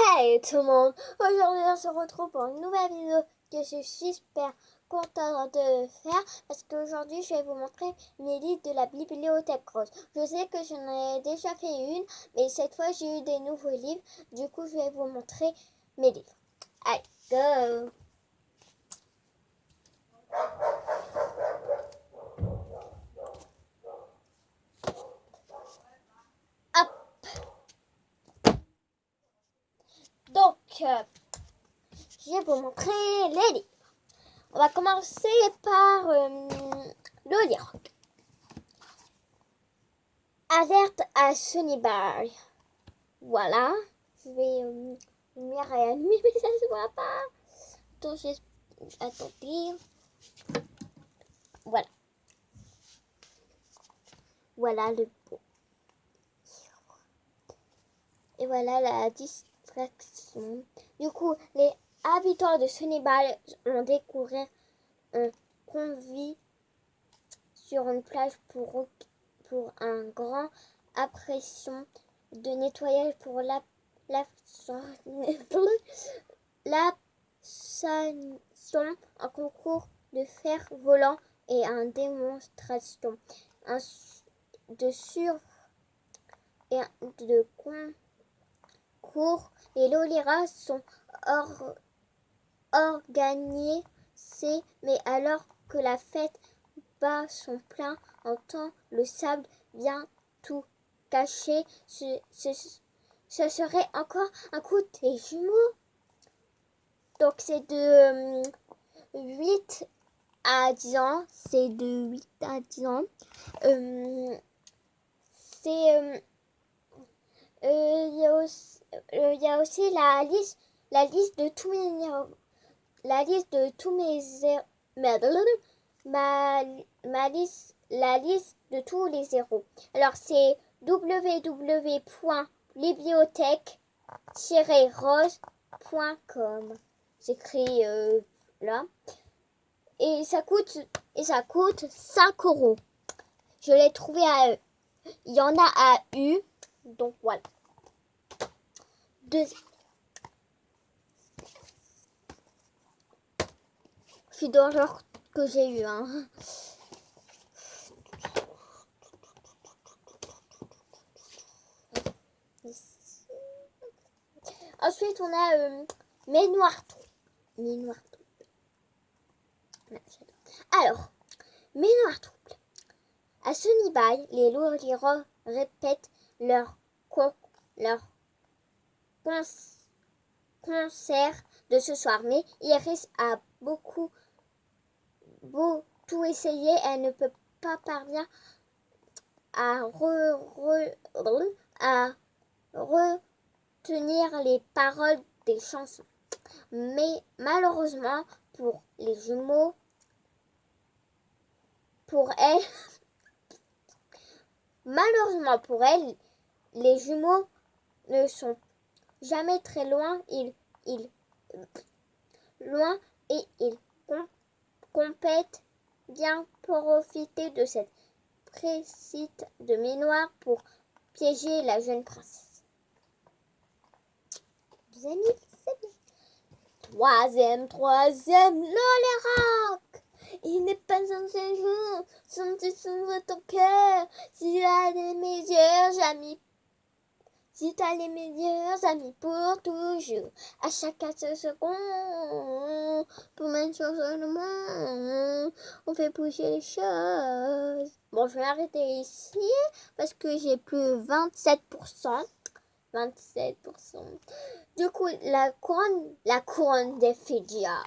Hey tout le monde, aujourd'hui on se retrouve pour une nouvelle vidéo que je suis super contente de faire parce qu'aujourd'hui je vais vous montrer mes livres de la bibliothèque rose. Je sais que j'en ai déjà fait une, mais cette fois j'ai eu des nouveaux livres, du coup je vais vous montrer mes livres. Allez, go! Hop! Donc, je vais vous montrer les livres. On va commencer par le livre. Alerte à Sunnyball. Voilà. Je vais lumière et allumer, mais ça se voit pas. Attendez. Voilà. Voilà le beau. Et voilà la distraction. Du coup, les habitants de Sunnyball ont découvert un convoi sur une plage pour un grand impression de nettoyage pour l'abstention, un concours de fer volant et une démonstration de surf et de concours. Les Loliras sont organisés, mais alors que la fête bat son plein en temps, le sable vient tout cacher. Ce serait encore un coup des jumeaux. Donc c'est de 8 à 10 ans. C'est de 8 à 10 ans. Il y a aussi la liste de tous mes la liste de tous mes la liste de tous les zéros. Alors c'est www.bibliothèque-rose.com. J'écris là. Et ça coûte 5 €. Je l'ai trouvé à eux. Il y en a à U. Donc voilà. Je suis dans le genre que j'ai eu. Ensuite, on a mes noirs trous. Alors, mes noirs troubles. À Sunnyball, les Loliras répètent leur concert de ce soir. Mais Iris a beau tout essayer, elle ne peut pas parvenir à retenir les paroles des chansons. Mais malheureusement pour les jumeaux, les jumeaux ne sont jamais très loin. Loin et ils compètent bien profiter de cette précite de Minoir pour piéger la jeune princesse. Troisième, Lolirac. Il n'est pas un séjour, son petit s'ouvre ton cœur. Si t'as les meilleurs amis pour toujours, à chaque seconde, pour même changer le monde, on fait bouger les choses. Bon, je vais arrêter ici parce que j'ai plus 27%. Du coup, la couronne des Fidja.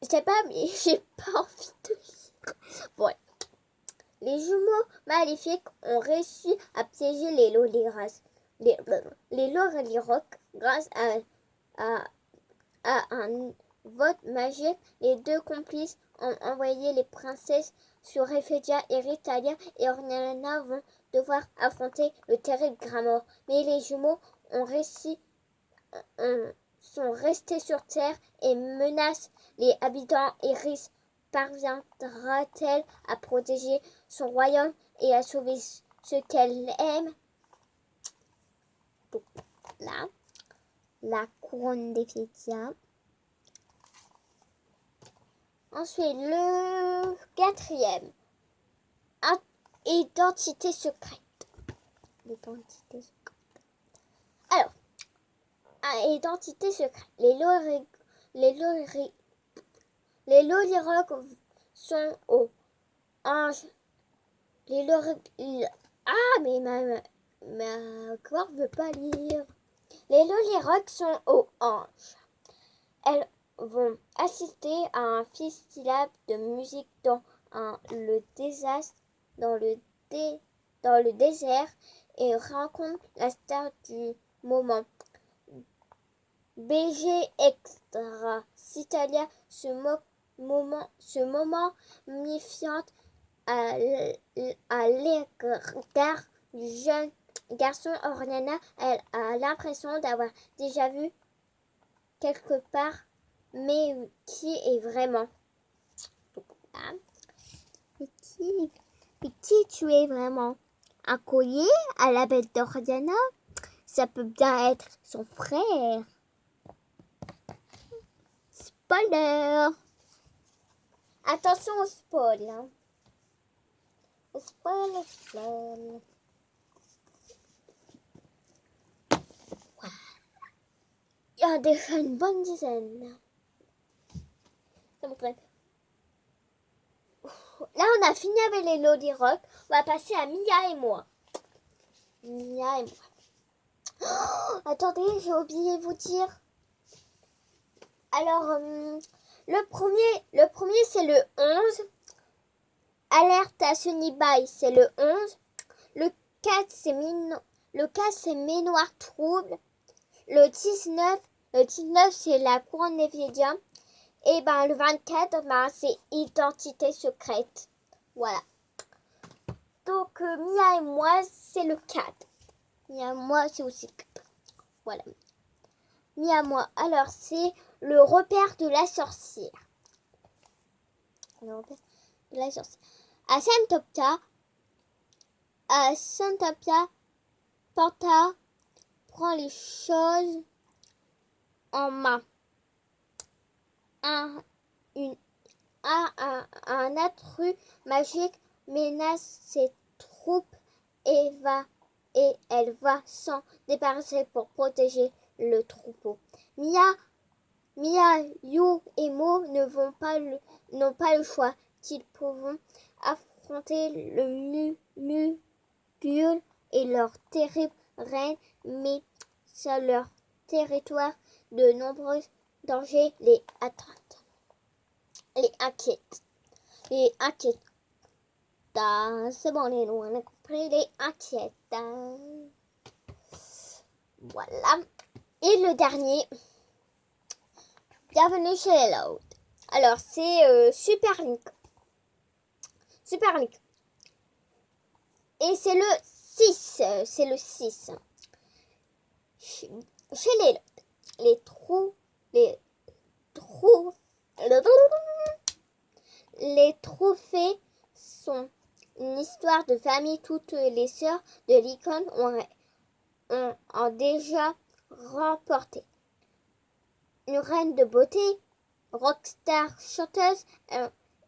Je sais pas, mais j'ai pas envie de lire. Bon. Les jumeaux maléfiques ont réussi à piéger les Loliras. Les Lolirocs, grâce à un vote magique, les deux complices ont envoyé les princesses sur Refedia et Ritalia et Ornella vont devoir affronter le terrible Gramor. Mais les jumeaux sont restés sur Terre et menacent les habitants. Iris parviendra-t-elle à protéger son royaume et à sauver ce qu'elle aime? Donc là, la couronne d'Éphédia. Ensuite, le quatrième. Identité secrète. L'identité secrète. Alors, identité secrète. Les Lolirogues sont aux anges. Mais ma corps ne veut pas lire. Les Lolirogues sont aux anges. Elles vont assister à un festival de musique dans le désert et rencontrent la star du moment. BG Extra. Citalia ce moment méfiante à l'égard du jeune garçon Oriana. Elle a l'impression d'avoir déjà vu quelque part, mais qui est vraiment? Et qui tu es vraiment? Un collier à la belle d'Oriana? Ça peut bien être son frère. Spoiler! Attention au spoil. Hein. Au spoil. Il y a déjà une bonne dizaine. Ça me traite. Là, on a fini avec les Lolirogues. On va passer à Mia et moi. Mia et moi. Oh, attendez, j'ai oublié de vous dire. Alors, le premier c'est le 11. Alerte à Sunny Bay, c'est le 11. Le 4, c'est Ménoir Trouble. Le 19, c'est la couronne d'Éphédia. Et le 24, c'est Identité secrète. Voilà. Donc, Mia et moi, c'est le 4. Mia et moi, c'est aussi le 4. Voilà. Mia et moi. Alors, c'est le repère de la sorcière. Le repère de la sorcière. À Santopia, Panta prend les choses en main. Un intrus magique menace ses troupes et elle va s'en débarrasser pour protéger le troupeau. Mia, You et Mo n'ont pas le choix. Ils pourront affronter le Mugul et leur terrible reine, mais sur leur territoire, de nombreux dangers les attendent. Les inquiètent. C'est bon, les noms, on a compris, les inquiètent. Voilà. Et le dernier, bienvenue chez les Loud. Alors, c'est Super Link. Et c'est le 6. C'est le 6. Chez les trophées sont une histoire de famille. Toutes les sœurs de l'icône ont déjà remporté. Une reine de beauté, rockstar chanteuse,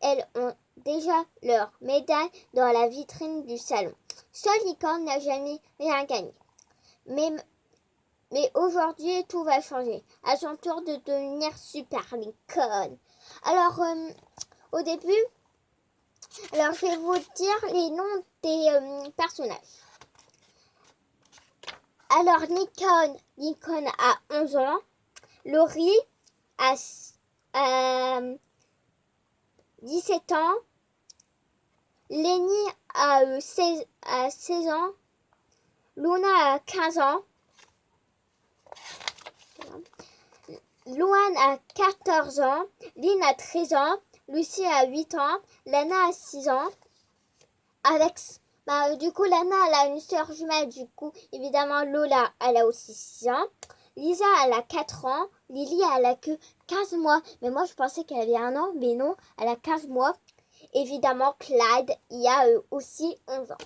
elles ont déjà leur médaille dans la vitrine du salon. Seule l'icône n'a jamais rien gagné. Mais aujourd'hui, tout va changer. À son tour de devenir super l'icône. Alors, au début, je vais vous dire les noms des personnages. Alors, Lincoln a 11 ans. Laurie a 17 ans. Lenny a 16 ans. Luna a 15 ans. Luan a 14 ans. Lynn a 13 ans. Lucie a 8 ans. Lana a 6 ans. Alex, du coup, Lana, elle a une sœur jumelle. Du coup, évidemment, Lola, elle a aussi 6 ans. Lisa, elle a 4 ans. Lily, elle a que 15 mois. Mais moi, je pensais qu'elle avait 1 an. Mais non, elle a 15 mois. Évidemment, Clyde, il a aussi 11 ans.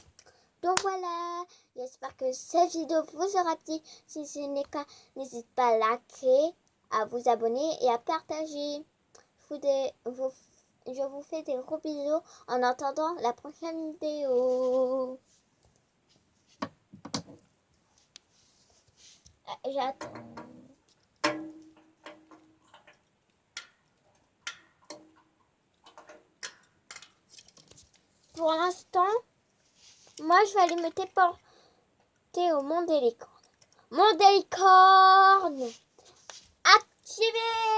Donc voilà, j'espère que cette vidéo vous aura plu. Si ce n'est le cas, n'hésitez pas à liker, à vous abonner et à partager. Je vous fais des gros bisous en attendant la prochaine vidéo. J'attends. Pour l'instant, moi je vais aller me téléporter au monde des licornes. Monde des licornes activé!